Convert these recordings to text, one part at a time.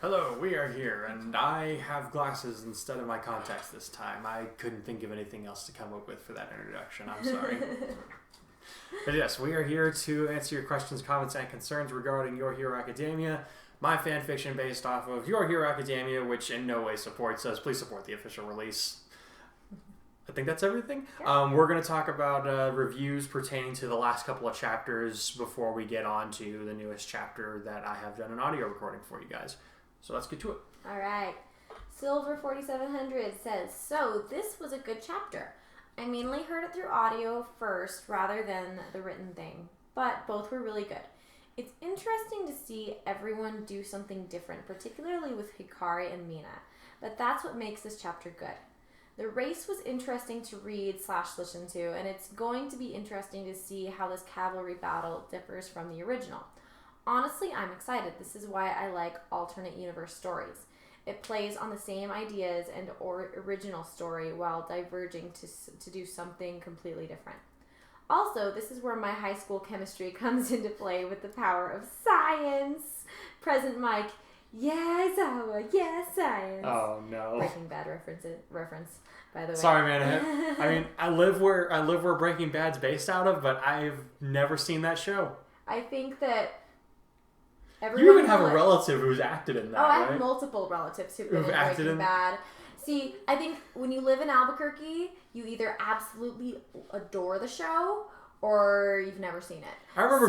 Hello, we are here, and I have glasses instead of my contacts this time. I couldn't think of anything else to come up with for that introduction. I'm sorry. But yes, we are here to answer your questions, comments, and concerns regarding Your Hero Academia, my fanfiction based off of Your Hero Academia, which in no way supports us. Please support the official release. I think that's everything. Yeah. We're going to talk about reviews pertaining to the last couple of chapters before we get on to the newest chapter that I have done an audio recording for you guys. So let's get to it. All right. Silver 4700 says, so this was a good chapter. I mainly heard it through audio first rather than the written thing, but both were really good. It's interesting to see everyone do something different, particularly with Hikari and Mina, but that's what makes this chapter good. The race was interesting to read/listen to, and it's going to be interesting to see how this cavalry battle differs from the original. Honestly, I'm excited. This is why I like alternate universe stories. It plays on the same ideas and original story while diverging to do something completely different. Also, this is where my high school chemistry comes into play with the power of science. Present Mike, yeah, Zawa, yeah, science. Oh no. Breaking Bad reference, by the way. Sorry, man. I mean, I live where Breaking Bad's based out of, but I've never seen that show. I think that you even have a relative who's acted in that, I have right? multiple relatives who've been in Breaking Bad. See, I think when you live in Albuquerque, you either absolutely adore the show or you've never seen it. I remember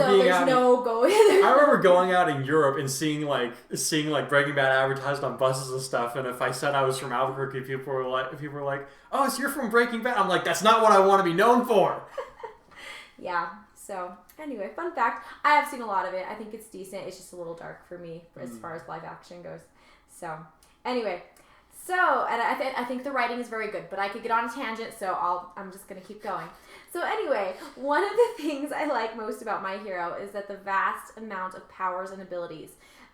going out in Europe and seeing like Breaking Bad advertised on buses and stuff. And if I said I was from Albuquerque, people were like, "Oh, so you're from Breaking Bad?" I'm like, "That's not what I want to be known for." Yeah. So anyway, fun fact: I have seen a lot of it. I think it's decent. It's just a little dark for me as far as live action goes. So anyway. So, and I think the writing is very good, but I could get on a tangent, so I'm just going to keep going. So anyway, one of the things I like most about My Hero is that the vast amount of powers and abilities,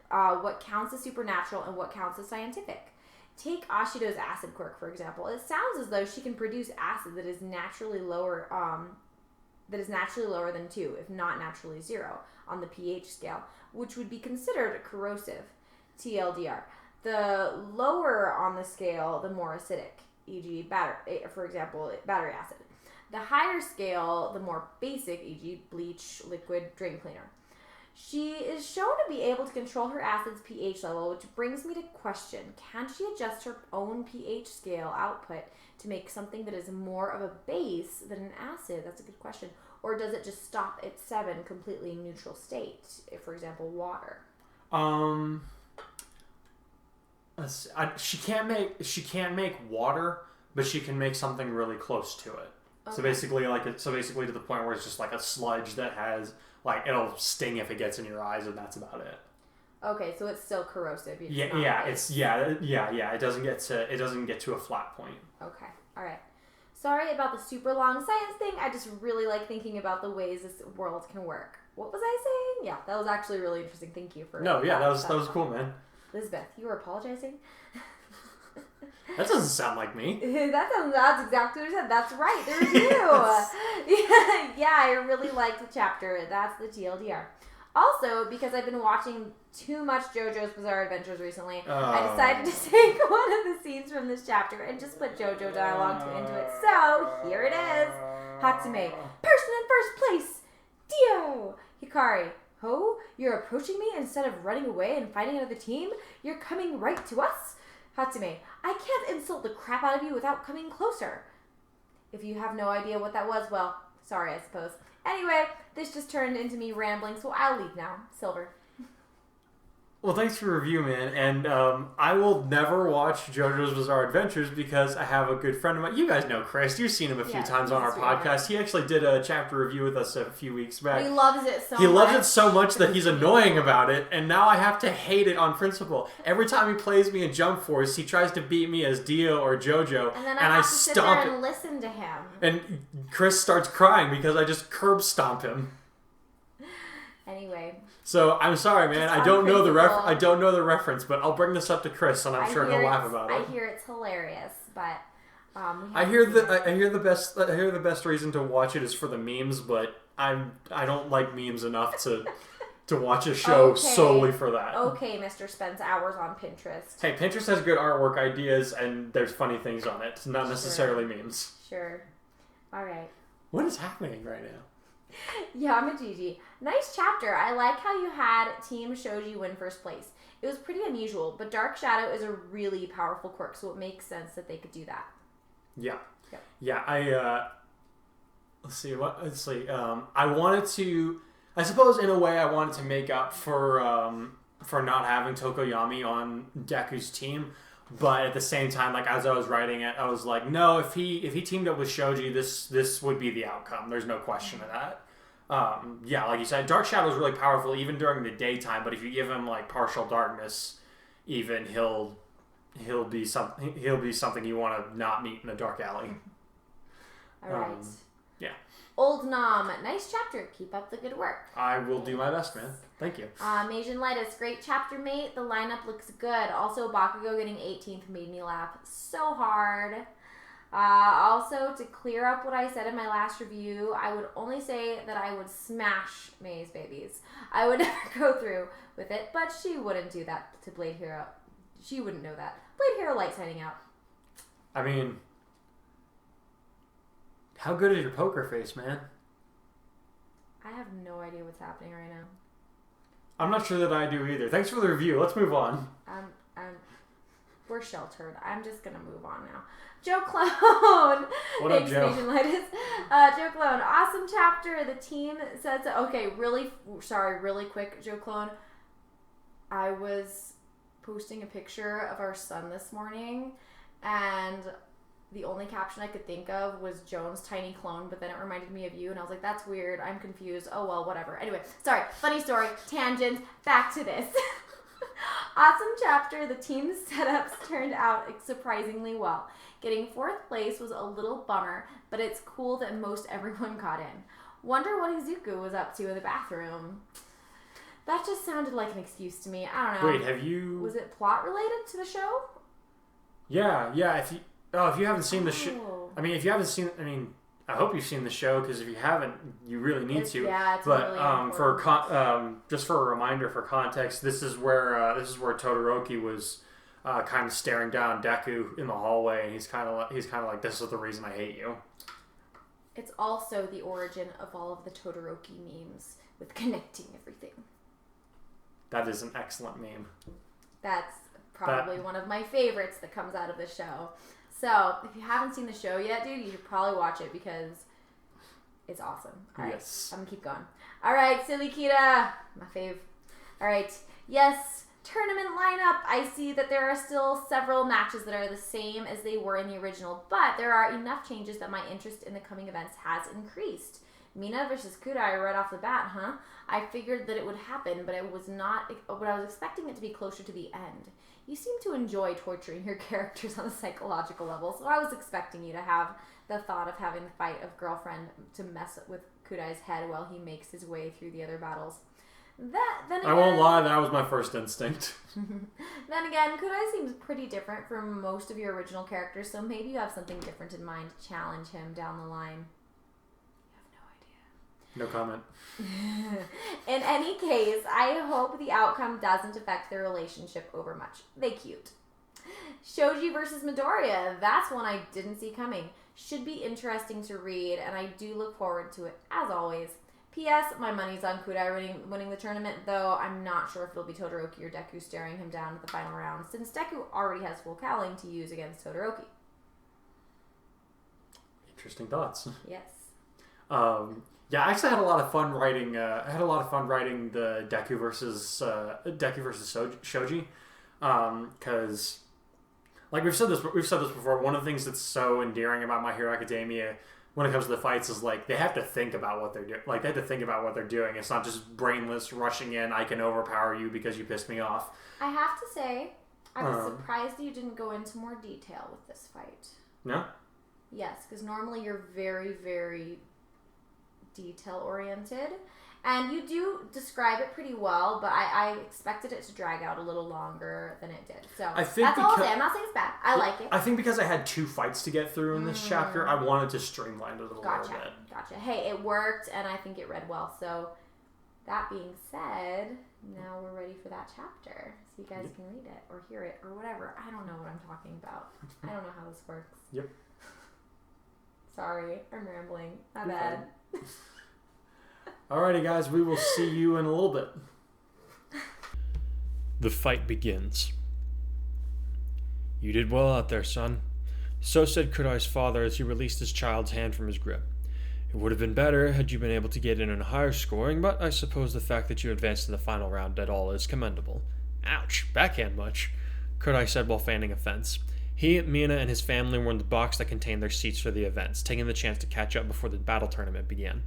what counts as supernatural and what counts as scientific. Take Ashido's acid quirk, for example. It sounds as though she can produce acid that is naturally lower than 2, if not naturally 0, on the pH scale, which would be considered corrosive, TLDR. The lower on the scale, the more acidic, e.g. battery acid. The higher scale, the more basic, e.g. bleach, liquid, drain cleaner. She is shown to be able to control her acid's pH level, which brings me to question, can she adjust her own pH scale output to make something that is more of a base than an acid? That's a good question. Or does it just stop at 7, completely neutral state, if, for example, water? She can't make water, but she can make something really close to it. Okay. So basically to the point where it's just like a sludge that has it'll sting if it gets in your eyes, and that's about it. Okay, so it's still corrosive. It doesn't get to a flat point. Okay, all right. Sorry about the super long science thing. I just really like thinking about the ways this world can work. What was I saying? Yeah, that was actually really interesting. Thank you for that was cool, man. Elizabeth, you were apologizing? That doesn't sound like me. That's exactly what I said. That's right. There's you. Yeah, I really liked the chapter. That's the TLDR. Also, because I've been watching too much JoJo's Bizarre Adventures recently, I decided to take one of the scenes from this chapter and just put JoJo dialogue into it. So, here it is. Hatsume, person in first place. Dio. Hikari, oh, you're approaching me instead of running away and fighting another team? You're coming right to us? Hatsume, I can't insult the crap out of you without coming closer. If you have no idea what that was, well, sorry, I suppose. Anyway, this just turned into me rambling, so I'll leave now. Silver. Well, thanks for the review, man. And I will never watch JoJo's Bizarre Adventures because I have a good friend of mine. You guys know Chris. You've seen him a few times on our podcast. He actually did a chapter review with us a few weeks back. He loves it so much. He loves it so much that he's annoying about it, and now I have to hate it on principle. Every time he plays me in Jump Force, he tries to beat me as Dio or JoJo, and then I have to sit there and listen to him. And Chris starts crying because I just curb stomp him. Anyway. So I'm sorry, man. I don't know the reference, but I'll bring this up to Chris, and I'm sure he'll laugh about it. I hear it's hilarious, but I hear the best reason to watch it is for the memes, but I don't like memes enough to to watch a show Okay. solely for that. Okay, Mr. spends hours on Pinterest. Hey, Pinterest has good artwork ideas, and there's funny things on it. Not necessarily memes. Sure. All right. What is happening right now? Yamajiji. Nice chapter. I like how you had Team Shoji win first place. It was pretty unusual, but Dark Shadow is a really powerful quirk, so it makes sense that they could do that. Yeah. Yep. Yeah, let's see. I wanted to... I suppose, in a way, I wanted to make up for not having Tokoyami on Deku's team, but at the same time, like, as I was writing it, I was like, no, if he teamed up with Shoji, this would be the outcome. There's no question of that. Yeah, like you said, Dark Shadow is really powerful even during the daytime, but if you give him like partial darkness, even he'll be something you want to not meet in a dark alley. All right. Yeah. Old Nom, nice chapter. Keep up the good work. I will do my best, man. Thank you. Asian Lightus, great chapter, mate. The lineup looks good. Also, Bakugo getting 18th made me laugh so hard. Also, to clear up what I said in my last review, I would only say that I would smash May's babies. I would never go through with it, but she wouldn't do that to Blade Hero. She wouldn't know that. Blade Hero light signing out. I mean... How good is your poker face, man? I have no idea what's happening right now. I'm not sure that I do either. Thanks for the review. Let's move on. We're sheltered. I'm just gonna move on now. Joe Clone. What up, Joe? Joe Clone. Awesome chapter. The team said so. Okay, really quick, Joe Clone. I was posting a picture of our son this morning, and the only caption I could think of was Joan's tiny clone, but then it reminded me of you, and I was like, that's weird. I'm confused. Oh, well, whatever. Anyway, sorry. Funny story. Tangent. Back to this. Awesome chapter. The team's setups turned out surprisingly well. Getting 4th place was a little bummer, but it's cool that most everyone got in. Wonder what Izuku was up to in the bathroom. That just sounded like an excuse to me. I don't know. Wait, have you... Was it plot related to the show? Yeah. If you haven't seen the show... I hope you've seen the show, because if you haven't, you really need to. Yeah, it's but really just for a reminder, for context, this is where Todoroki was kind of staring down Deku in the hallway, and he's kind of like, this is the reason I hate you. It's also the origin of all of the Todoroki memes with connecting everything. That is an excellent meme. That's probably one of my favorites that comes out of the show. So, if you haven't seen the show yet, dude, you should probably watch it because it's awesome. All right, yes. I'm going to keep going. All right, Silly Kita, my fave. All right, yes, tournament lineup. I see that there are still several matches that are the same as they were in the original, but there are enough changes that my interest in the coming events has increased. Mina versus Kurai right off the bat, huh? I figured that it would happen, but it was not, but I was expecting it to be closer to the end. You seem to enjoy torturing your characters on a psychological level, so I was expecting you to have the thought of having the fight of girlfriend to mess with Kurai's head while he makes his way through the other battles. Then again, I won't lie, that was my first instinct. Then again, Kurai seems pretty different from most of your original characters, so maybe you have something different in mind to challenge him down the line. No comment. In any case, I hope the outcome doesn't affect their relationship over much. They cute. Shoji versus Midoriya. That's one I didn't see coming. Should be interesting to read, and I do look forward to it, as always. P.S. My money's on Kurai winning the tournament, though I'm not sure if it'll be Todoroki or Deku staring him down at the final round, since Deku already has full Cowling to use against Todoroki. Interesting thoughts. Yes. Yeah, I actually had a lot of fun writing. The Deku versus Shoji, because, like we've said this before. One of the things that's so endearing about My Hero Academia when it comes to the fights is like they have to think about what they're doing. Like they have to think about what they're doing. It's not just brainless rushing in. I can overpower you because you pissed me off. I have to say, I was surprised that you didn't go into more detail with this fight. No. Yes, because normally you're very, very detail-oriented, and you do describe it pretty well, but I expected it to drag out a little longer than it did. So that's all I'll say. I'm not saying it's bad. I like it. I think because I had 2 fights to get through in this chapter, I wanted to streamline it a little bit. Gotcha. Hey, it worked, and I think it read well, so That being said, now we're ready for that chapter. So you guys can read it or hear it or whatever. I don't know what I'm talking about. I don't know how this works. Yep. Sorry, I'm rambling. My bad. Alrighty, guys, we will see you in a little bit. The fight begins. "You did well out there, son." So said Kurai's father as he released his child's hand from his grip. "It would have been better had you been able to get in on higher scoring, but I suppose the fact that you advanced to the final round at all is commendable." "Ouch, backhand much?" Kurai said while fanning a fence. He, Mina, and his family were in the box that contained their seats for the events, taking the chance to catch up before the battle tournament began.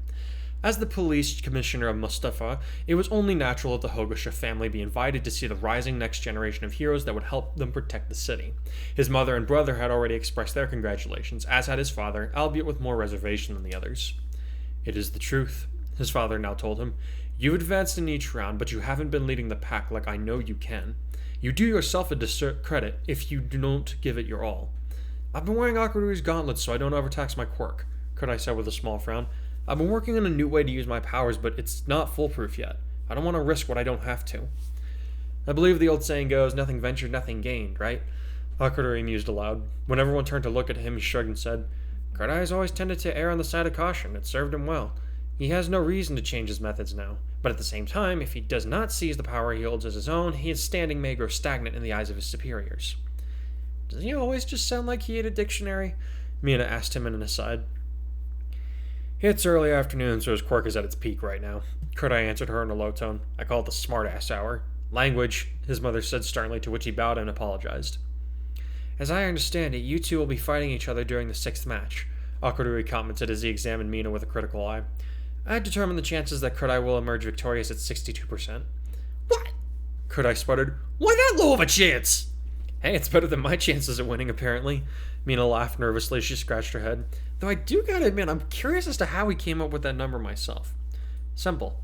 As the police commissioner of Mustafa, it was only natural that the Hogosha family be invited to see the rising next generation of heroes that would help them protect the city. His mother and brother had already expressed their congratulations, as had his father, albeit with more reservation than the others. "It is the truth," his father now told him. "You've advanced in each round, but you haven't been leading the pack like I know you can. You do yourself a discredit if you don't give it your all." "I've been wearing Akurui's gauntlets so I don't overtax my quirk," Kurai said with a small frown. "I've been working on a new way to use my powers, but it's not foolproof yet. I don't want to risk what I don't have to." "I believe the old saying goes, nothing ventured, nothing gained, right?" Akurui mused aloud. When everyone turned to look at him, he shrugged and said, "Kurai has always tended to err on the side of caution. It served him well. He has no reason to change his methods now. But at the same time, if he does not seize the power he holds as his own, his standing may grow stagnant in the eyes of his superiors." "Does he always just sound like he ate a dictionary?" Mina asked him in an aside. "It's early afternoon, so his quirk is at its peak right now," Kurai answered her in a low tone. "I call it the smart-ass hour." "Language," his mother said sternly, to which he bowed and apologized. "As I understand it, you two will be fighting each other during the 6th match," Akurui commented as he examined Mina with a critical eye. "I determined the chances that Kurai will emerge victorious at 62%. "What?" Kurai sputtered. "Why that low of a chance?" "Hey, it's better than my chances of winning, apparently." Mina laughed nervously as she scratched her head. "Though I do gotta admit, I'm curious as to how he came up with that number myself." "Simple,"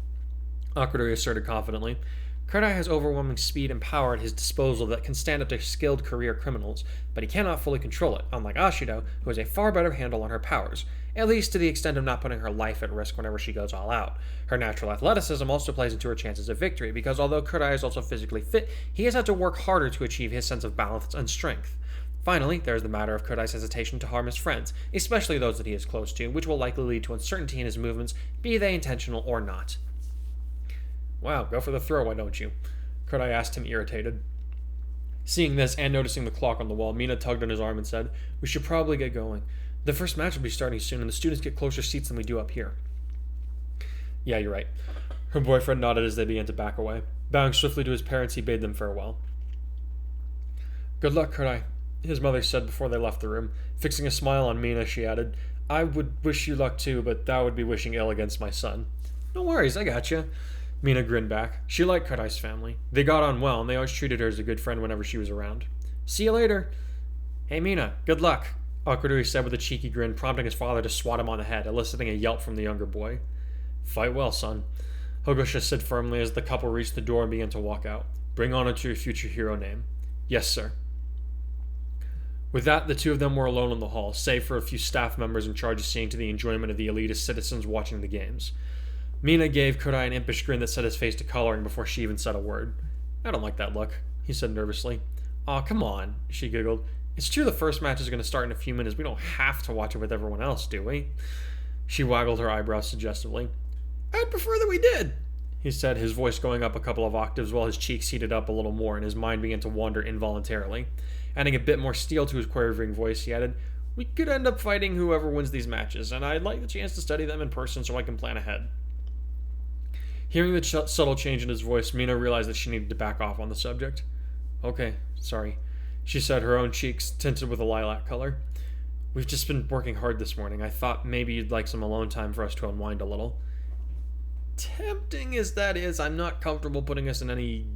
Akurui asserted confidently. "Kurai has overwhelming speed and power at his disposal that can stand up to skilled career criminals, but he cannot fully control it, unlike Ashido, who has a far better handle on her powers, at least to the extent of not putting her life at risk whenever she goes all out. Her natural athleticism also plays into her chances of victory, because although Kurai is also physically fit, he has had to work harder to achieve his sense of balance and strength. Finally, there is the matter of Kurai's hesitation to harm his friends, especially those that he is close to, which will likely lead to uncertainty in his movements, be they intentional or not." "Wow, go for the throw, why don't you?" Kurai asked him, irritated. Seeing this, and noticing the clock on the wall, Mina tugged on his arm and said, "We should probably get going. The first match will be starting soon, and the students get closer seats than we do up here." "Yeah, you're right." Her boyfriend nodded as they began to back away. Bowing swiftly to his parents, he bade them farewell. "Good luck, Kurai," his mother said before they left the room. Fixing a smile on Mina, she added, "I would wish you luck too, but that would be wishing ill against my son." "No worries, I got you." Mina grinned back. She liked Kurai's family. They got on well, and they always treated her as a good friend whenever she was around. "See you later." "Hey, Mina, good luck," Akurui said with a cheeky grin, prompting his father to swat him on the head, eliciting a yelp from the younger boy. "Fight well, son," Hogosha said firmly as the couple reached the door and began to walk out. "Bring honor to your future hero name." "Yes, sir." With that, the two of them were alone in the hall, save for a few staff members in charge of seeing to the enjoyment of the elitist citizens watching the games. Mina gave Kurai an impish grin that set his face to coloring before she even said a word. "I don't like that look," he said nervously. "Aw, come on," she giggled. "It's true the first match is going to start in a few minutes. We don't have to watch it with everyone else, do we?" She waggled her eyebrows suggestively. "I'd prefer that we did," he said, his voice going up a couple of octaves while his cheeks heated up a little more and his mind began to wander involuntarily. Adding a bit more steel to his quavering voice, he added, "We could end up fighting whoever wins these matches, and I'd like the chance to study them in person so I can plan ahead." Hearing the subtle change in his voice, Mina realized that she needed to back off on the subject. "Okay, sorry," she said, her own cheeks tinted with a lilac color. "We've just been working hard this morning. I thought maybe you'd like some alone time for us to unwind a little." "Tempting as that is, I'm not comfortable putting us in any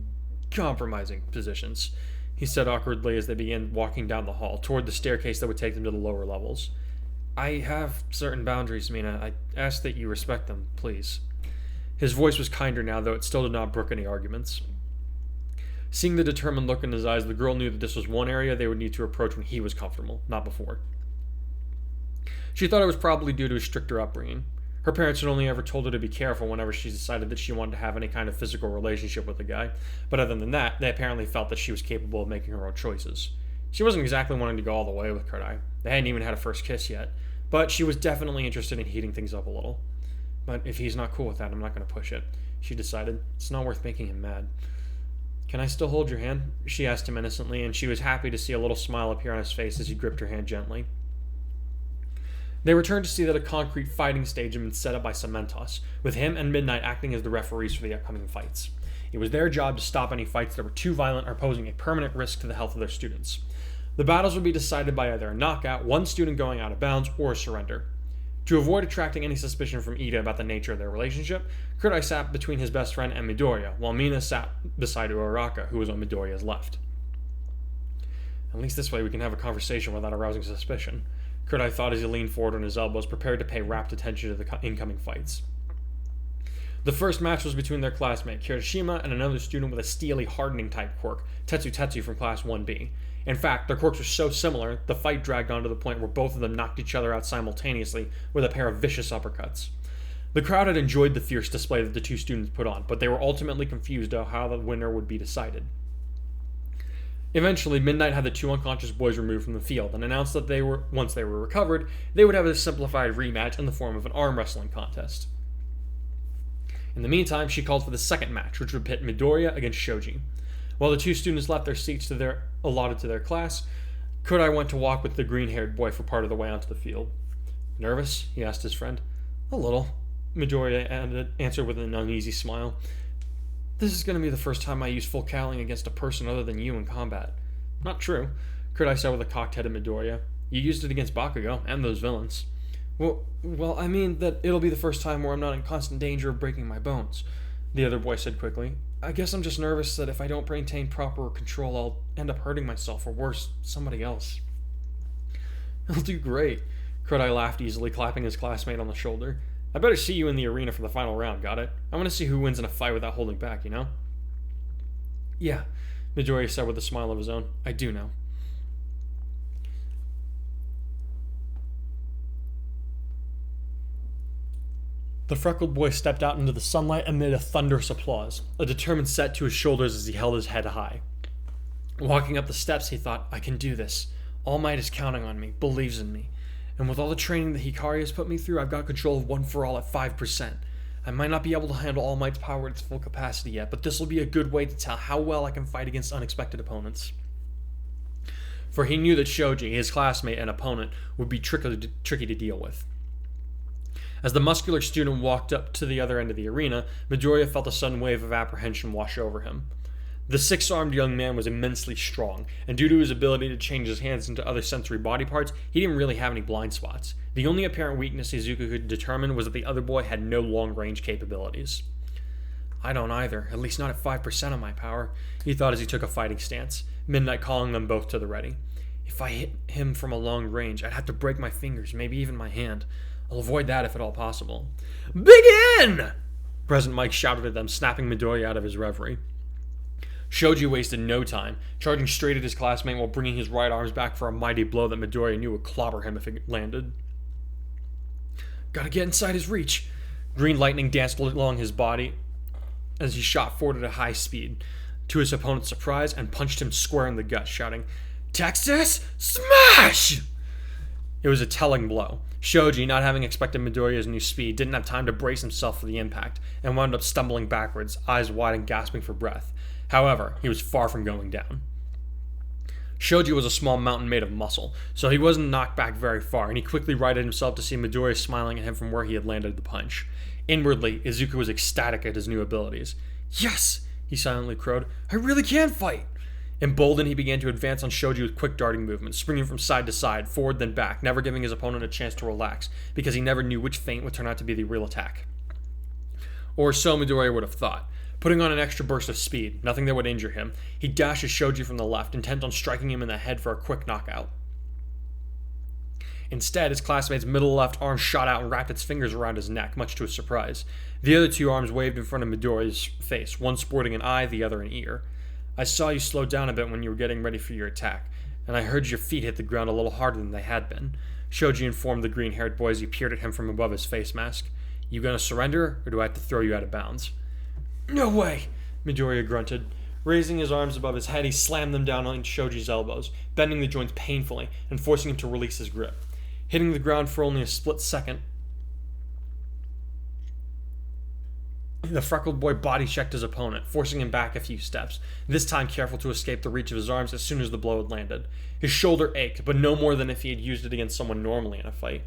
compromising positions," he said awkwardly as they began walking down the hall, toward the staircase that would take them to the lower levels. "I have certain boundaries, Mina. I ask that you respect them, please." His voice was kinder now, though it still did not brook any arguments. Seeing the determined look in his eyes, the girl knew that this was one area they would need to approach when he was comfortable, not before. She thought it was probably due to his stricter upbringing. Her parents had only ever told her to be careful whenever she decided that she wanted to have any kind of physical relationship with a guy, but other than that, they apparently felt that she was capable of making her own choices. She wasn't exactly wanting to go all the way with Kurai. They hadn't even had a first kiss yet, but she was definitely interested in heating things up a little. But if he's not cool with that, I'm not going to push it, she decided. It's not worth making him mad. Can I still hold your hand? She asked him innocently, and she was happy to see a little smile appear on his face as he gripped her hand gently. They returned to see that a concrete fighting stage had been set up by Cementos, with him and Midnight acting as the referees for the upcoming fights. It was their job to stop any fights that were too violent or posing a permanent risk to the health of their students. The battles would be decided by either a knockout, one student going out of bounds, or a surrender. To avoid attracting any suspicion from Iida about the nature of their relationship, Kurai sat between his best friend and Midoriya, while Mina sat beside Uraraka, who was on Midoriya's left. At least this way we can have a conversation without arousing suspicion, Kurai thought as he leaned forward on his elbows, prepared to pay rapt attention to the incoming fights. The first match was between their classmate, Kirishima, and another student with a steely hardening type quirk, Tetsu from Class 1B. In fact, their quirks were so similar, the fight dragged on to the point where both of them knocked each other out simultaneously with a pair of vicious uppercuts. The crowd had enjoyed the fierce display that the two students put on, but they were ultimately confused about how the winner would be decided. Eventually, Midnight had the two unconscious boys removed from the field and announced that once they were recovered, they would have a simplified rematch in the form of an arm wrestling contest. In the meantime, she called for the second match, which would pit Midoriya against Shoji. While the two students left their seats allotted to their class, Kurai went to walk with the green-haired boy for part of the way onto the field. Nervous? He asked his friend. A little, Midoriya answered with an uneasy smile. This is going to be the first time I use full cowling against a person other than you in combat. Not true, Kurai said with a cocked head at Midoriya. You used it against Bakugo and those villains. Well, I mean that it'll be the first time where I'm not in constant danger of breaking my bones, the other boy said quickly. I guess I'm just nervous that if I don't maintain proper control, I'll end up hurting myself or worse, somebody else. I'll do great, Kurai laughed easily, clapping his classmate on the shoulder. I better see you in the arena for the final round, got it? I want to see who wins in a fight without holding back, you know? Yeah, Midoriya said with a smile of his own. I do know. The freckled boy stepped out into the sunlight amid a thunderous applause, a determined set to his shoulders as he held his head high. Walking up the steps, he thought, I can do this. All Might is counting on me, believes in me. And with all the training that Hikari has put me through, I've got control of One For All at 5%. I might not be able to handle All Might's power at its full capacity yet, but this will be a good way to tell how well I can fight against unexpected opponents. For he knew that Shoji, his classmate and opponent, would be tricky to deal with. As the muscular student walked up to the other end of the arena, Midoriya felt a sudden wave of apprehension wash over him. The six-armed young man was immensely strong, and due to his ability to change his hands into other sensory body parts, he didn't really have any blind spots. The only apparent weakness Izuku could determine was that the other boy had no long-range capabilities. I don't either, at least not at 5% of my power, he thought as he took a fighting stance, Midnight calling them both to the ready. If I hit him from a long range, I'd have to break my fingers, maybe even my hand. I'll avoid that if at all possible. Begin! President Mike shouted at them, snapping Midoriya out of his reverie. Shoji wasted no time, charging straight at his classmate while bringing his right arms back for a mighty blow that Midoriya knew would clobber him if it landed. Gotta get inside his reach. Green lightning danced along his body as he shot forward at a high speed, to his opponent's surprise, and punched him square in the gut, shouting, Texas, smash! It was a telling blow. Shoji, not having expected Midoriya's new speed, didn't have time to brace himself for the impact, and wound up stumbling backwards, eyes wide and gasping for breath. However, he was far from going down. Shoji was a small mountain made of muscle, so he wasn't knocked back very far, and he quickly righted himself to see Midoriya smiling at him from where he had landed the punch. Inwardly, Izuku was ecstatic at his new abilities. Yes! He silently crowed. I really can fight! Emboldened, he began to advance on Shoji with quick darting movements, springing from side to side, forward then back, never giving his opponent a chance to relax, because he never knew which feint would turn out to be the real attack. Or so Midoriya would have thought. Putting on an extra burst of speed, nothing that would injure him, he dashes Shoji from the left, intent on striking him in the head for a quick knockout. Instead, his classmate's middle left arm shot out and wrapped its fingers around his neck, much to his surprise. The other two arms waved in front of Midoriya's face, one sporting an eye, the other an ear. I saw you slow down a bit when you were getting ready for your attack, and I heard your feet hit the ground a little harder than they had been, Shoji informed the green-haired boy as he peered at him from above his face mask. You gonna surrender, or do I have to throw you out of bounds? No way, Midoriya grunted. Raising his arms above his head, he slammed them down on Shoji's elbows, bending the joints painfully and forcing him to release his grip. Hitting the ground for only a split second, the freckled boy body-checked his opponent, forcing him back a few steps, this time careful to escape the reach of his arms as soon as the blow had landed. His shoulder ached, but no more than if he had used it against someone normally in a fight.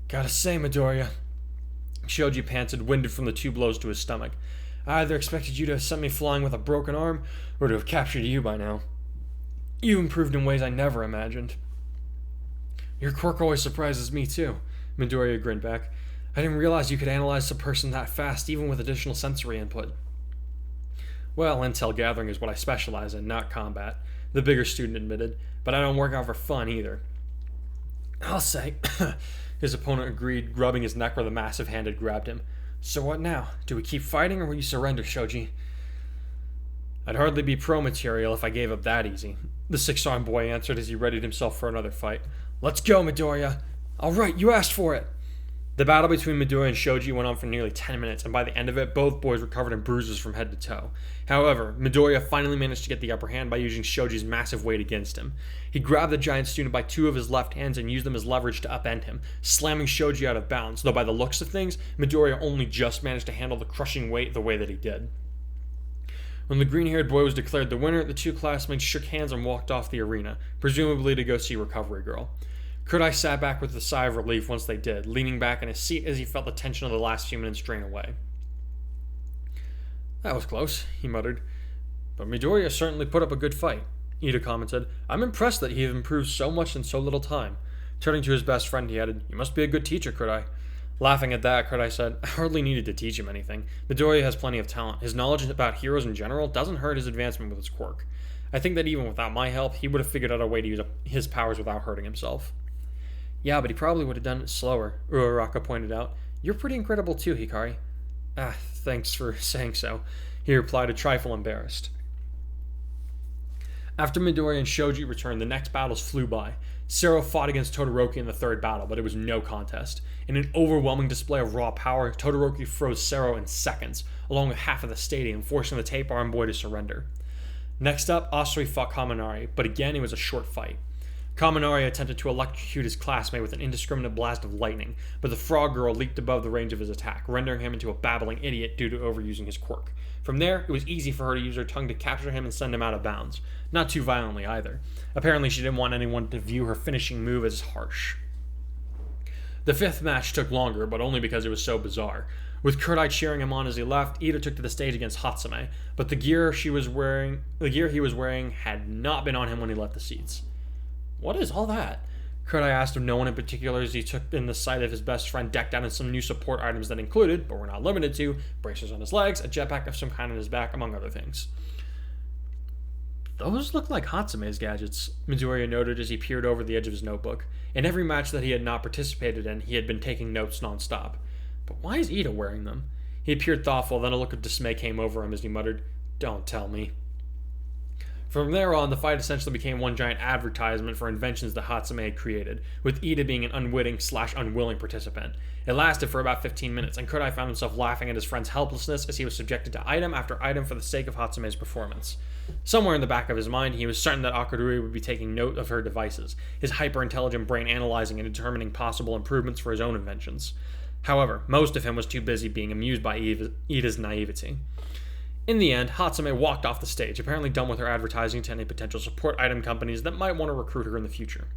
Gotta say, Midoriya, Shoji panted, winded from the 2 blows to his stomach. I either expected you to have sent me flying with a broken arm, or to have captured you by now. You improved in ways I never imagined. Your quirk always surprises me too, Midoriya grinned back. I didn't realize you could analyze a person that fast, even with additional sensory input. Well, intel gathering is what I specialize in, not combat, the bigger student admitted, but I don't work out for fun either. I'll say, his opponent agreed, rubbing his neck where the massive hand had grabbed him. So what now? Do we keep fighting, or will you surrender, Shoji? I'd hardly be pro-material if I gave up that easy, the 6-armed boy answered as he readied himself for another fight. Let's go, Midoriya! All right, you asked for it! The battle between Midoriya and Shoji went on for nearly 10 minutes, and by the end of it, both boys were covered in bruises from head to toe. However, Midoriya finally managed to get the upper hand by using Shoji's massive weight against him. He grabbed the giant student by 2 of his left hands and used them as leverage to upend him, slamming Shoji out of bounds, though by the looks of things, Midoriya only just managed to handle the crushing weight the way that he did. When the green-haired boy was declared the winner, the 2 classmates shook hands and walked off the arena, presumably to go see Recovery Girl. Kurai sat back with a sigh of relief once they did, leaning back in his seat as he felt the tension of the last few minutes drain away. That was close, he muttered. But Midoriya certainly put up a good fight, Iida commented. I'm impressed that he has improved so much in so little time. Turning to his best friend, he added, You must be a good teacher, Kurai. Laughing at that, Kurai said, I hardly needed to teach him anything. Midoriya has plenty of talent. His knowledge about heroes in general doesn't hurt his advancement with his quirk. I think that even without my help, he would have figured out a way to use his powers without hurting himself. Yeah, but he probably would have done it slower, Uraraka pointed out. You're pretty incredible too, Hikari. Thanks for saying so, he replied, a trifle embarrassed. After Midoriya and Shoji returned, the next battles flew by. Sero fought against Todoroki in the 3rd battle, but it was no contest. In an overwhelming display of raw power, Todoroki froze Sero in seconds, along with half of the stadium, forcing the tape-armed boy to surrender. Next up, Asui fought Kaminari, but again it was a short fight. Kaminari attempted to electrocute his classmate with an indiscriminate blast of lightning, but the frog girl leaped above the range of his attack, rendering him into a babbling idiot due to overusing his quirk. From there, it was easy for her to use her tongue to capture him and send him out of bounds. Not too violently either. Apparently she didn't want anyone to view her finishing move as harsh. The 5th match took longer, but only because it was so bizarre. With Kurai cheering him on as he left, Iida took to the stage against Hatsume, but the gear he was wearing had not been on him when he left the seats. What is all that? Kurai asked of no one in particular as he took in the sight of his best friend decked out in some new support items that included, but were not limited to, bracers on his legs, a jetpack of some kind on his back, among other things. Those look like Hatsume's gadgets, Midoriya noted as he peered over the edge of his notebook. In every match that he had not participated in, he had been taking notes non-stop. But why is Iida wearing them? He appeared thoughtful, then a look of dismay came over him as he muttered, Don't tell me. From there on, the fight essentially became one giant advertisement for inventions that Hatsume had created, with Iida being an unwitting/unwilling participant. It lasted for about 15 minutes, and Kurai found himself laughing at his friend's helplessness as he was subjected to item after item for the sake of Hatsume's performance. Somewhere in the back of his mind, he was certain that Akaruri would be taking note of her devices, his hyper-intelligent brain analyzing and determining possible improvements for his own inventions. However, most of him was too busy being amused by Iida's naivety. In the end, Hatsume walked off the stage, apparently done with her advertising to any potential support item companies that might want to recruit her in the future.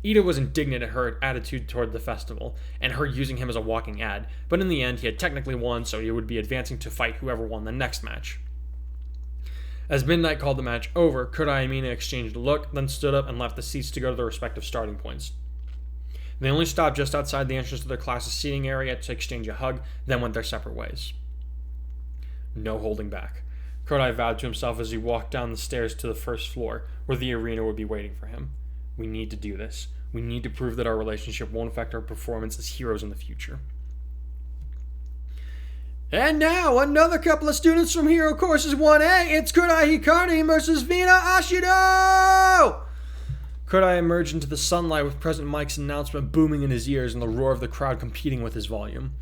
Iida was indignant at her attitude toward the festival, and her using him as a walking ad, but in the end he had technically won, so he would be advancing to fight whoever won the next match. As Midnight called the match over, Kurai and Mina exchanged a look, then stood up and left the seats to go to their respective starting points. They only stopped just outside the entrance to their class's seating area to exchange a hug, then went their separate ways. No holding back. Kurai vowed to himself as he walked down the stairs to the 1st floor, where the arena would be waiting for him. We need to do this. We need to prove that our relationship won't affect our performance as heroes in the future. And now, another couple of students from Hero Courses 1A, it's Kurai Hikari versus Vina Ashido! Kurai emerged into the sunlight with President Mike's announcement booming in his ears and the roar of the crowd competing with his volume.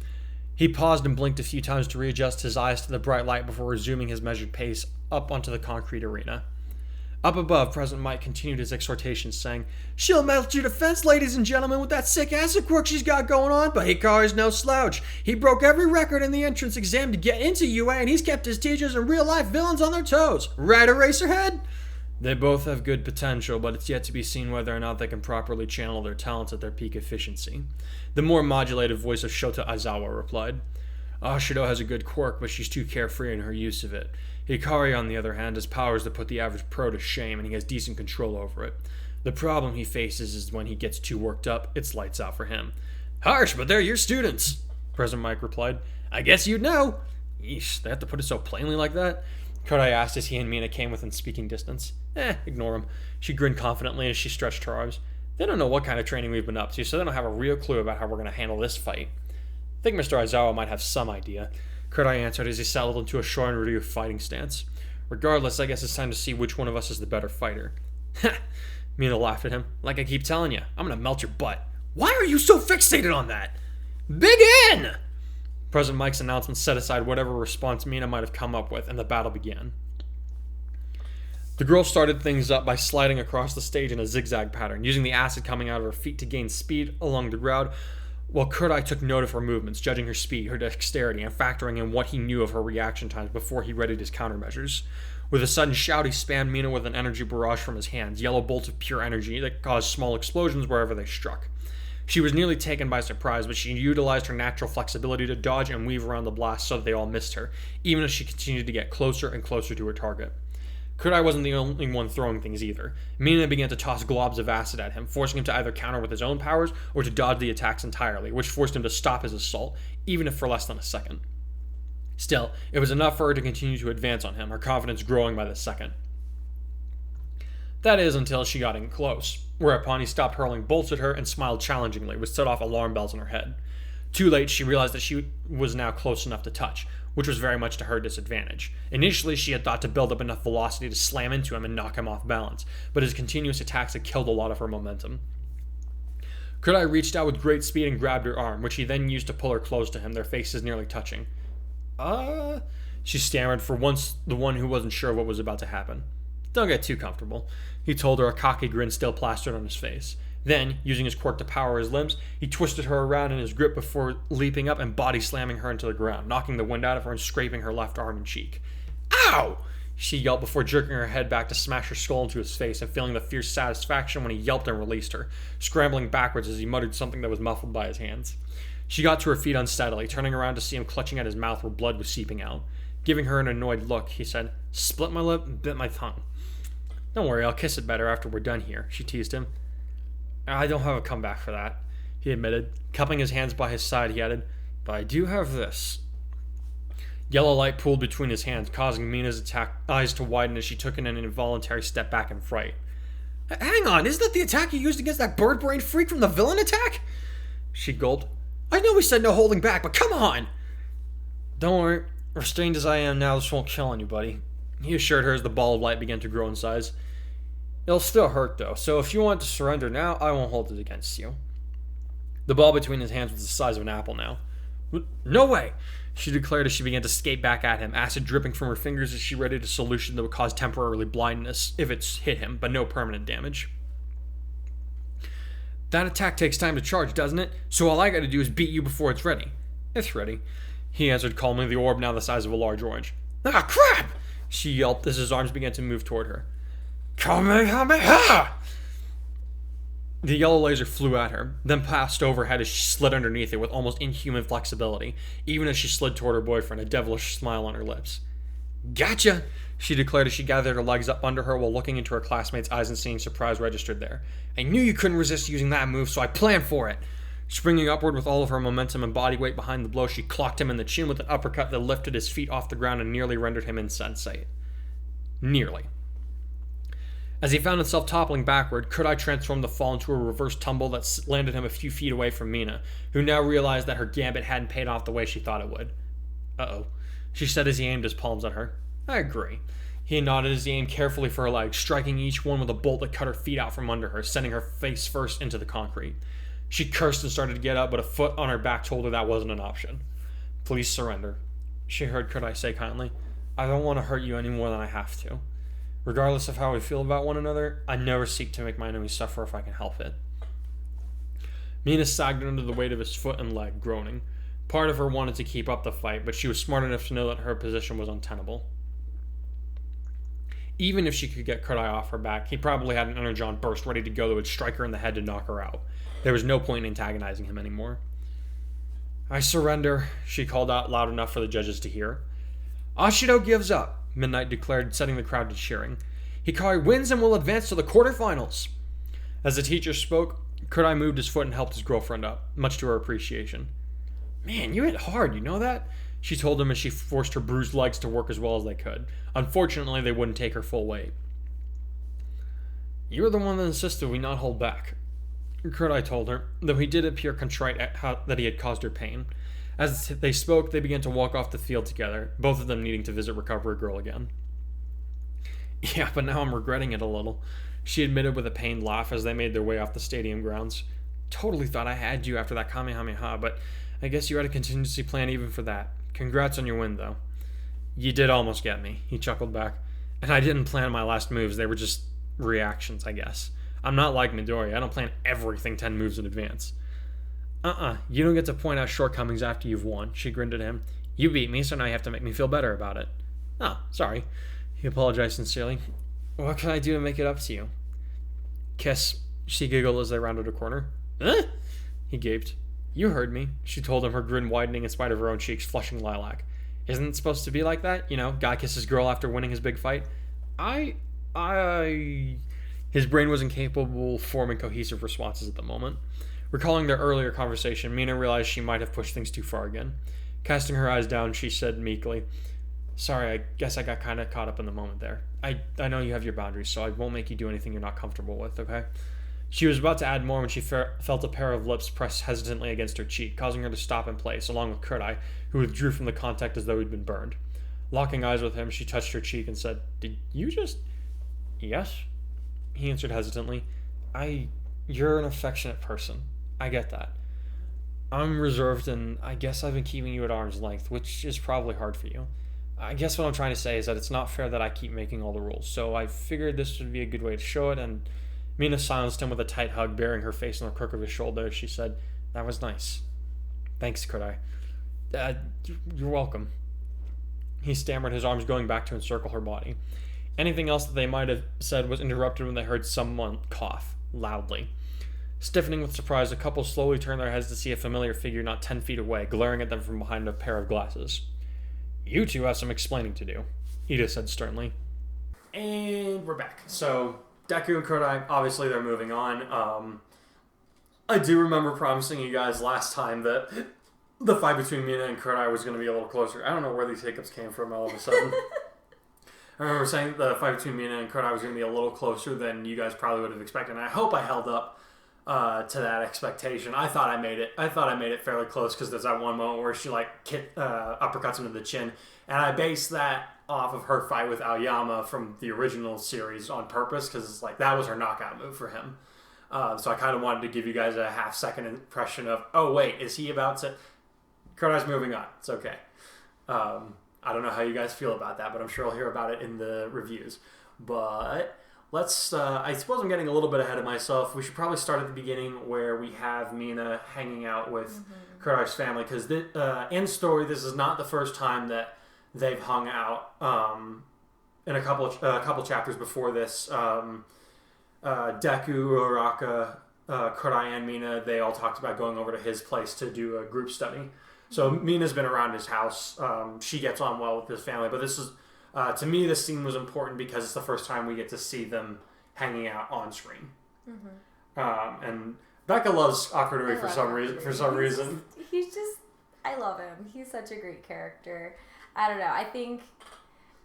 He paused and blinked a few times to readjust his eyes to the bright light before resuming his measured pace up onto the concrete arena. Up above, President Mike continued his exhortation, saying, "She'll melt your defense, ladies and gentlemen, with that sick acid quirk she's got going on, but Hikari's no slouch. He broke every record in the entrance exam to get into UA, and he's kept his teachers and real-life villains on their toes. Right, Eraserhead?" They both have good potential, but it's yet to be seen whether or not they can properly channel their talents at their peak efficiency. The more modulated voice of Shota Aizawa replied, "Ashido has a good quirk, but she's too carefree in her use of it. Hikari, on the other hand, has powers that put the average pro to shame, and he has decent control over it. The problem he faces is when he gets too worked up, it's lights out for him." "Harsh, but they're your students," President Mike replied. "I guess you'd know." "Yeesh, they have to put it so plainly like that?" Kurai asked as he and Mina came within speaking distance. Ignore him. She grinned confidently as she stretched her arms. "They don't know what kind of training we've been up to, so they don't have a real clue about how we're going to handle this fight." "I think Mr. Aizawa might have some idea," Kurai answered as he settled into a Shorin-Ryu fighting stance. "Regardless, I guess it's time to see which one of us is the better fighter." "Ha!" Mina laughed at him. "Like I keep telling you, I'm going to melt your butt." "Why are you so fixated on that?" "Begin!" President Mike's announcement set aside whatever response Mina might have come up with, and the battle began. The girl started things up by sliding across the stage in a zigzag pattern, using the acid coming out of her feet to gain speed along the ground, while Kurai took note of her movements, judging her speed, her dexterity, and factoring in what he knew of her reaction times before he readied his countermeasures. With a sudden shout, he spammed Mina with an energy barrage from his hands, yellow bolts of pure energy that caused small explosions wherever they struck. She was nearly taken by surprise, but she utilized her natural flexibility to dodge and weave around the blast so that they all missed her, even as she continued to get closer and closer to her target. Kurai wasn't the only one throwing things either. Mina began to toss globs of acid at him, forcing him to either counter with his own powers or to dodge the attacks entirely, which forced him to stop his assault, even if for less than a second. Still, it was enough for her to continue to advance on him, her confidence growing by the second. That is, until she got in close, whereupon he stopped hurling bolts at her and smiled challengingly, which set off alarm bells in her head. Too late, she realized that she was now close enough to touch, which was very much to her disadvantage. Initially, she had thought to build up enough velocity to slam into him and knock him off balance, but his continuous attacks had killed a lot of her momentum. Kurai reached out with great speed and grabbed her arm, which he then used to pull her close to him, their faces nearly touching. She stammered, for once the one who wasn't sure what was about to happen. "Don't get too comfortable," he told her, a cocky grin still plastered on his face. Then, using his quirk to power his limbs, he twisted her around in his grip before leaping up and body slamming her into the ground, knocking the wind out of her and scraping her left arm and cheek. "Ow!" she yelped before jerking her head back to smash her skull into his face and feeling the fierce satisfaction when he yelped and released her, scrambling backwards as he muttered something that was muffled by his hands. She got to her feet unsteadily, turning around to see him clutching at his mouth where blood was seeping out. Giving her an annoyed look, he said, "Split my lip and bit my tongue." "Don't worry, I'll kiss it better after we're done here," she teased him. "I don't have a comeback for that," he admitted. Cupping his hands by his side, he added, "But I do have this." Yellow light pooled between his hands, causing Mina's eyes to widen as she took an involuntary step back in fright. "Hang on, isn't that the attack you used against that bird-brained freak from the villain attack?" She gulped. "I know we said no holding back, but come on!" "Don't worry, restrained as I am now, this won't kill anybody," he assured her as the ball of light began to grow in size. "It'll still hurt, though, so if you want to surrender now, I won't hold it against you." The ball between his hands was the size of an apple now. "No way!" she declared as she began to skate back at him, acid dripping from her fingers as she readied a solution that would cause temporary blindness if it hit him, but no permanent damage. "That attack takes time to charge, doesn't it? So all I gotta do is beat you before it's ready." "It's ready," he answered calmly, the orb now the size of a large orange. "Ah, crap!" she yelped as his arms began to move toward her. "Kamehameha!" The yellow laser flew at her, then passed overhead as she slid underneath it with almost inhuman flexibility, even as she slid toward her boyfriend, a devilish smile on her lips. "Gotcha!" she declared as she gathered her legs up under her while looking into her classmate's eyes and seeing surprise registered there. "I knew you couldn't resist using that move, so I planned for it." Springing upward with all of her momentum and body weight behind the blow, she clocked him in the chin with an uppercut that lifted his feet off the ground and nearly rendered him insensate. Nearly. As he found himself toppling backward, Kurai transformed the fall into a reverse tumble that landed him a few feet away from Mina, who now realized that her gambit hadn't paid off the way she thought it would. "Uh-oh," she said as he aimed his palms at her. "I agree." He nodded as he aimed carefully for her legs, striking each one with a bolt that cut her feet out from under her, sending her face first into the concrete. She cursed and started to get up, but a foot on her back told her that wasn't an option. Please surrender, she heard Kurai say kindly. I don't want to hurt you any more than I have to. Regardless of how we feel about one another, I never seek to make my enemies suffer if I can help it. Mina sagged under the weight of his foot and leg, groaning. Part of her wanted to keep up the fight, but she was smart enough to know that her position was untenable. Even if she could get Kurai off her back, he probably had an energon burst ready to go that would strike her in the head to knock her out. There was no point in antagonizing him anymore. I surrender, she called out loud enough for the judges to hear. Ashido gives up, Midnight declared, setting the crowd to cheering. Hikari wins and will advance to the quarterfinals. As the teacher spoke, Kurai moved his foot and helped his girlfriend up, much to her appreciation. Man, you hit hard, you know that? She told him as she forced her bruised legs to work as well as they could. Unfortunately, they wouldn't take her full weight. You were the one that insisted we not hold back, Kurai told her, though he did appear contrite at that he had caused her pain. As they spoke, they began to walk off the field together, both of them needing to visit Recovery Girl again. Yeah, but now I'm regretting it a little, she admitted with a pained laugh as they made their way off the stadium grounds. Totally thought I had you after that Kamehameha, but I guess you had a contingency plan even for that. Congrats on your win, though. You did almost get me, he chuckled back. And I didn't plan my last moves, they were just reactions, I guess. I'm not like Midori, I don't plan everything 10 moves in advance. You don't get to point out shortcomings after you've won, she grinned at him. You beat me, so now you have to make me feel better about it. Oh, sorry. He apologized sincerely. What can I do to make it up to you? Kiss, she giggled as they rounded a corner. Huh? He gaped. You heard me, she told him, her grin widening in spite of her own cheeks flushing lilac. Isn't it supposed to be like that? You know, guy kisses girl after winning his big fight? His brain was incapable of forming cohesive responses at the moment. Recalling their earlier conversation, Mina realized she might have pushed things too far again. Casting her eyes down, she said meekly, Sorry, I guess I got kind of caught up in the moment there. I know you have your boundaries, so I won't make you do anything you're not comfortable with, okay? She was about to add more when she felt a pair of lips press hesitantly against her cheek, causing her to stop in place, along with Kurai, who withdrew from the contact as though he'd been burned. Locking eyes with him, she touched her cheek and said, Did you just... Yes? He answered hesitantly. You're an affectionate person. I get that. I'm reserved, and I guess I've been keeping you at arm's length, which is probably hard for you. I guess what I'm trying to say is that it's not fair that I keep making all the rules, so I figured this would be a good way to show it, and Mina silenced him with a tight hug, burying her face on the crook of his shoulder as she said, That was nice. Thanks, Kurai. You're welcome. He stammered, his arms going back to encircle her body. Anything else that they might have said was interrupted when they heard someone cough, loudly. Stiffening with surprise, the couple slowly turned their heads to see a familiar figure not 10 feet away, glaring at them from behind a pair of glasses. You two have some explaining to do, Iida said sternly. And we're back. So, Deku and Kurai, obviously they're moving on. I do remember promising you guys last time that the fight between Mina and Kurai was going to be a little closer. I don't know where these hiccups came from all of a sudden. I remember saying the fight between Mina and Kurai was going to be a little closer than you guys probably would have expected, and I hope I held up to that expectation. I thought I made it fairly close because there's that one moment where she uppercuts him to the chin, and I based that off of her fight with Aoyama from the original series on purpose because that was her knockout move for him. So I kind of wanted to give you guys a half-second impression of, oh wait, is he about to... Kurai's moving on. It's okay. I don't know how you guys feel about that, but I'm sure I'll hear about it in the reviews. But... let's, I suppose I'm getting a little bit ahead of myself. We should probably start at the beginning where we have Mina hanging out with Kurai's family. Because in story, this is not the first time that they've hung out. In a couple chapters before this, Deku, Uraraka, Kurai, and Mina, they all talked about going over to his place to do a group study. So Mina's been around his house. She gets on well with his family. But this is... to me, this scene was important because it's the first time we get to see them hanging out on screen. And Becca loves Akudori for some reason. He's just, I love him. He's such a great character. I don't know. I think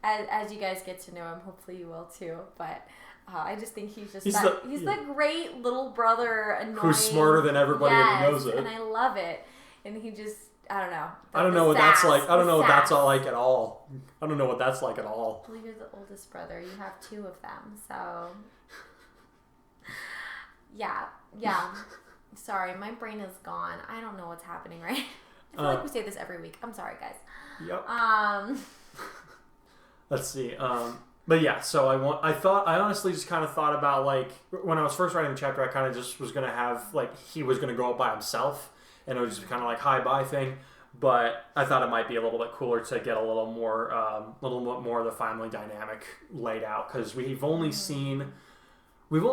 as you guys get to know him, hopefully you will too. But I just think he's the great little brother, annoying, who's smarter than everybody and knows it. And I love it. And he just. I don't know. I don't know what that's like. I don't know what that's like at all. I don't know what that's like at all. Well, you're the oldest brother. You have 2 of them, so... Yeah. Sorry, my brain is gone. I don't know what's happening right I feel like we say this every week. I'm sorry, guys. Yep. Let's see. But yeah, so I honestly just kind of thought about, like, when I was first writing the chapter, I kind of just was going to have, like, he was going to go out by himself, and it was just kind of like hi-bye thing. But I thought it might be a little bit cooler to get a little bit more of the family dynamic laid out, because we've only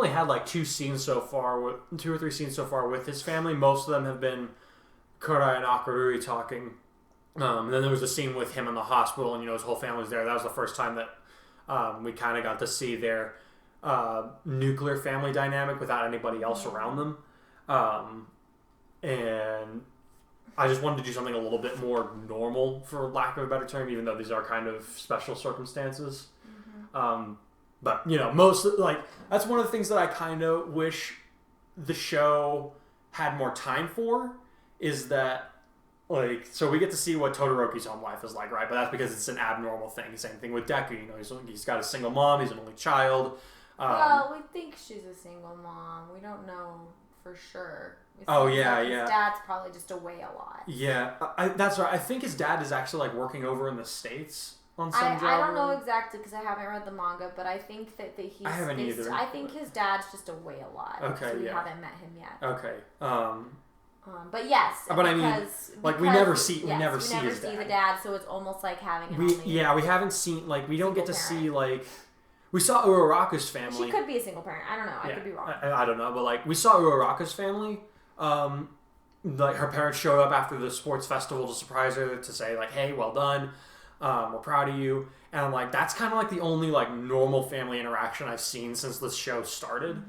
had like 2 or 3 scenes so far with his family. Most of them have been Kurai and Akururi talking. And then there was a scene with him in the hospital, and his whole family's there. That was the first time that we kind of got to see their nuclear family dynamic without anybody else around them. And I just wanted to do something a little bit more normal, for lack of a better term, even though these are kind of special circumstances. But, that's one of the things that I kind of wish the show had more time for, is that, like, so we get to see what Todoroki's home life is like, right? But that's because it's an abnormal thing. Same thing with Deku. He's got a single mom. He's an only child. Well, we think she's a single mom. We don't know for sure. His dad's probably just away a lot. Yeah, that's right. I think his dad is actually, like, working over in the States on some job. I don't know exactly because I haven't read the manga, but I think that he's... I haven't either. I think his dad's just away a lot. Okay, so we haven't met him yet. Okay. But yes, but I mean, like, we never see his dad. The dad, so it's almost like having we haven't seen, like, we don't get to see, like, we saw Uraraka's family. She could be a single parent. I don't know. I could be wrong. I don't know, but, like, we saw Uraraka's family. Like, her parents showed up after the sports festival to surprise her, to say, like, hey, well done, we're proud of you. And I'm like, that's kind of like the only, like, normal family interaction I've seen since this show started.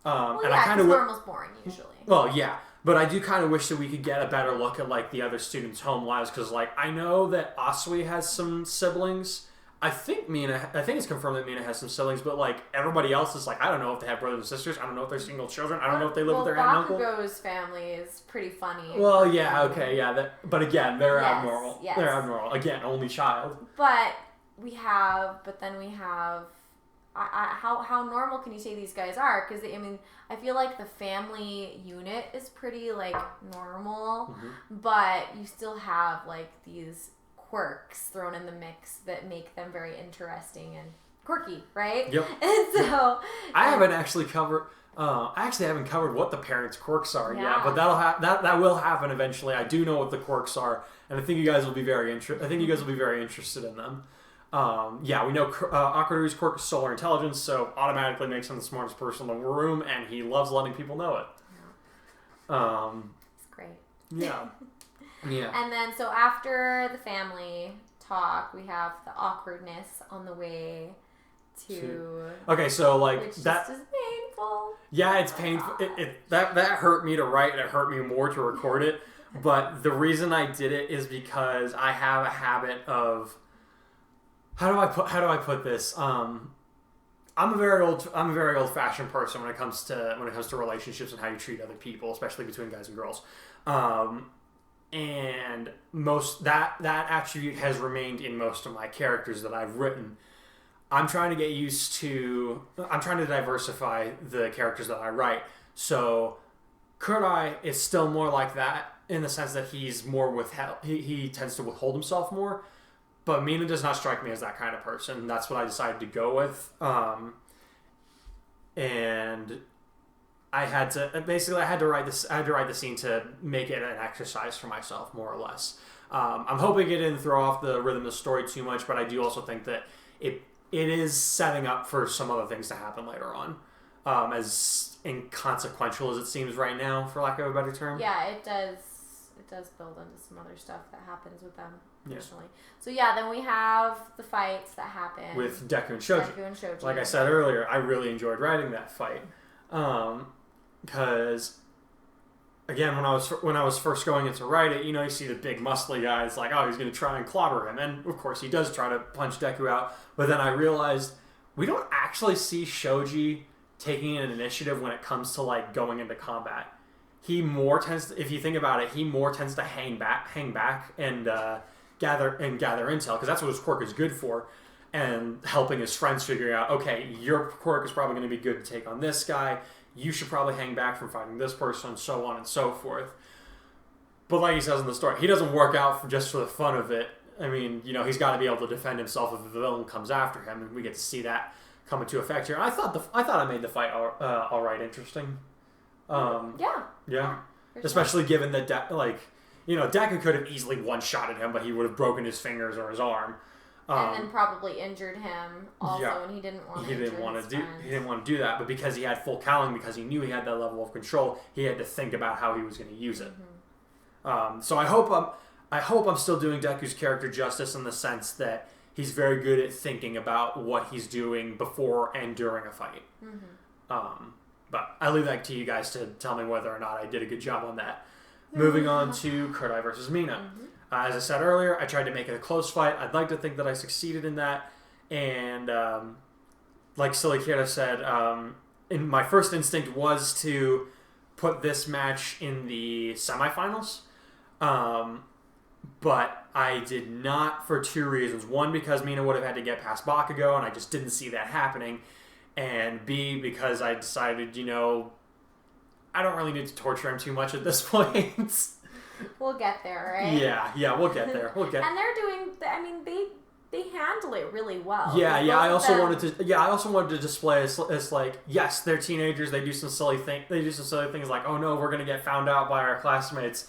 Normal's boring usually. Well, yeah. But I do kind of wish that we could get a better look at, like, the other students' home lives, because, like, I know that Asui has some siblings. I think it's confirmed that Mina has some siblings, but, like, everybody else is, like, I don't know if they have brothers and sisters. I don't know if they're single children. I don't know if they live with their aunt and uncle. Bakugo's family is pretty funny. Well, yeah, okay, yeah. But again, they're abnormal. Yes. They're abnormal. Again, only child. But then we have... how normal can you say these guys are? Because I feel like the family unit is pretty, like, normal, but you still have, like, these quirks thrown in the mix that make them very interesting and quirky, right? Yep. And so I haven't actually covered. I actually haven't covered what the parents' quirks are yet, but that will happen eventually. I do know what the quirks are, and I think you guys will be very interested in them. We know Akururi's quirk is solar intelligence, so automatically makes him the smartest person in the room, and he loves letting people know it. Yeah. It's great. Yeah. Yeah. And then, so after the family talk, we have the awkwardness on the way to... Okay, so, like, which that... is painful. Yeah, it's painful. That hurt me to write, and it hurt me more to record it, but the reason I did it is because I have a habit of... How do I put this? I'm a very old-fashioned person when it comes to relationships and how you treat other people, especially between guys and girls. And that attribute has remained in most of my characters that I've written. I'm trying to diversify the characters that I write. So Kurai is still more like that in the sense that he's more withheld. He tends to withhold himself more. But Mina does not strike me as that kind of person. That's what I decided to go with. And I had to write the scene to make it an exercise for myself, more or less. I'm hoping it didn't throw off the rhythm of the story too much, but I do also think that it is setting up for some other things to happen later on, as inconsequential as it seems right now, for lack of a better term. Yeah, it does. It does build into some other stuff that happens with them. Additionally. Yeah. So yeah, then we have the fights that happen with Deku and Shoji. Like I said earlier, I really enjoyed writing that fight, because again, when I was first going into write it, you see the big muscly guy. It's like, oh, he's going to try and clobber him, and of course he does try to punch Deku out. But then I realized we don't actually see Shoji taking an initiative when it comes to, like, going into combat. He more tends to, if you think about it, to hang back and gather intel, because that's what his quirk is good for, and helping his friends figure out, okay, your quirk is probably going to be good to take on this guy. You should probably hang back from fighting this person, and so on and so forth. But like he says in the story, he doesn't work out just for the fun of it. I mean, he's got to be able to defend himself if the villain comes after him, and we get to see that come into effect here. I thought I made the fight all right, interesting. Yeah. Especially given that Deku could have easily one-shotted him, but he would have broken his fingers or his arm. And then probably injured him also, and he didn't want to. He didn't want to do that, but because he had full cowling, because he knew he had that level of control, he had to think about how he was going to use it. So I hope I'm still doing Deku's character justice in the sense that he's very good at thinking about what he's doing before and during a fight. But I leave that to you guys to tell me whether or not I did a good job on that. Moving on to Kurai versus Mina. As I said earlier, I tried to make it a close fight. I'd like to think that I succeeded in that. And like Silly Kira said, my first instinct was to put this match in the semifinals. But I did not for two reasons. One, because Mina would have had to get past Bakugo, and I just didn't see that happening. And B, because I decided, I don't really need to torture him too much at this point. We'll get there, right? Yeah, we'll get there. And they're doing, they handle it really well. Yeah. I also wanted to display as like, yes, they're teenagers. They do some silly things like, oh no, we're gonna get found out by our classmates.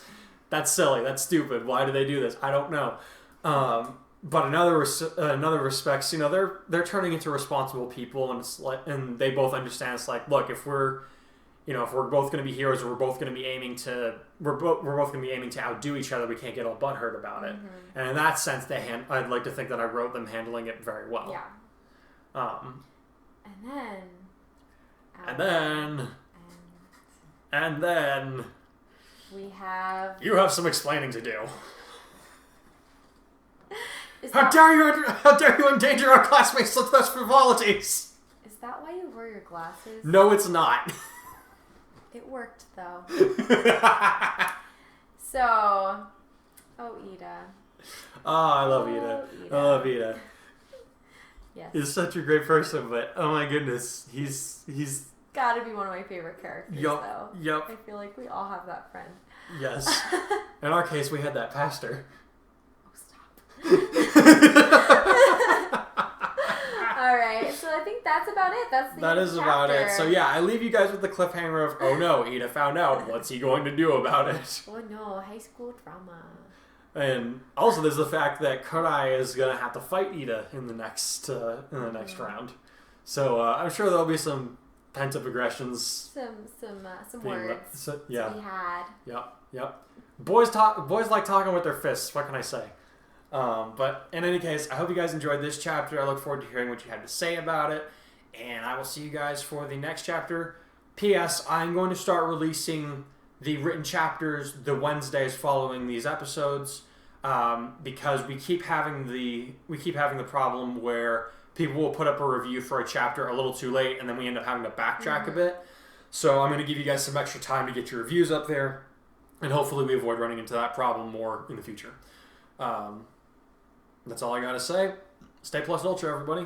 That's silly. That's stupid. Why do they do this? I don't know. But in other respects, they're turning into responsible people, and it's like, and they both understand. It's like, look, if we're both going to be heroes, or we're both going to be aiming to outdo each other, we can't get all butthurt about it. And in that sense, I'd like to think that I wrote them handling it very well. Yeah. And then you have some explaining to do. How dare you endanger our classmates with such frivolities? Is that why you wore your glasses? No, it's not. It worked, though. So, Iida. Oh, I love Iida. I love Iida. Yes. He's such a great person, but oh my goodness, he's gotta be one of my favorite characters, though. Yep. I feel like we all have that friend. Yes. In our case, we had that pastor. Alright, so I think that's about it. That is about it. So yeah, I leave you guys with the cliffhanger of, oh no, Iida found out. What's he going to do about it? Oh no, high school drama. And also there's the fact that Kurai is going to have to fight Iida in the next round. So I'm sure there'll be some pent-up aggressions. Some words to be had. Yep. Boys like talking with their fists. What can I say? But in any case, I hope you guys enjoyed this chapter. I look forward to hearing what you had to say about it. And I will see you guys for the next chapter. P.S. I'm going to start releasing the written chapters the Wednesdays following these episodes, because we keep having the problem where people will put up a review for a chapter a little too late, and then we end up having to backtrack a bit. So I'm going to give you guys some extra time to get your reviews up there, and hopefully we avoid running into that problem more in the future. That's all I got to say. Stay plus ultra, everybody.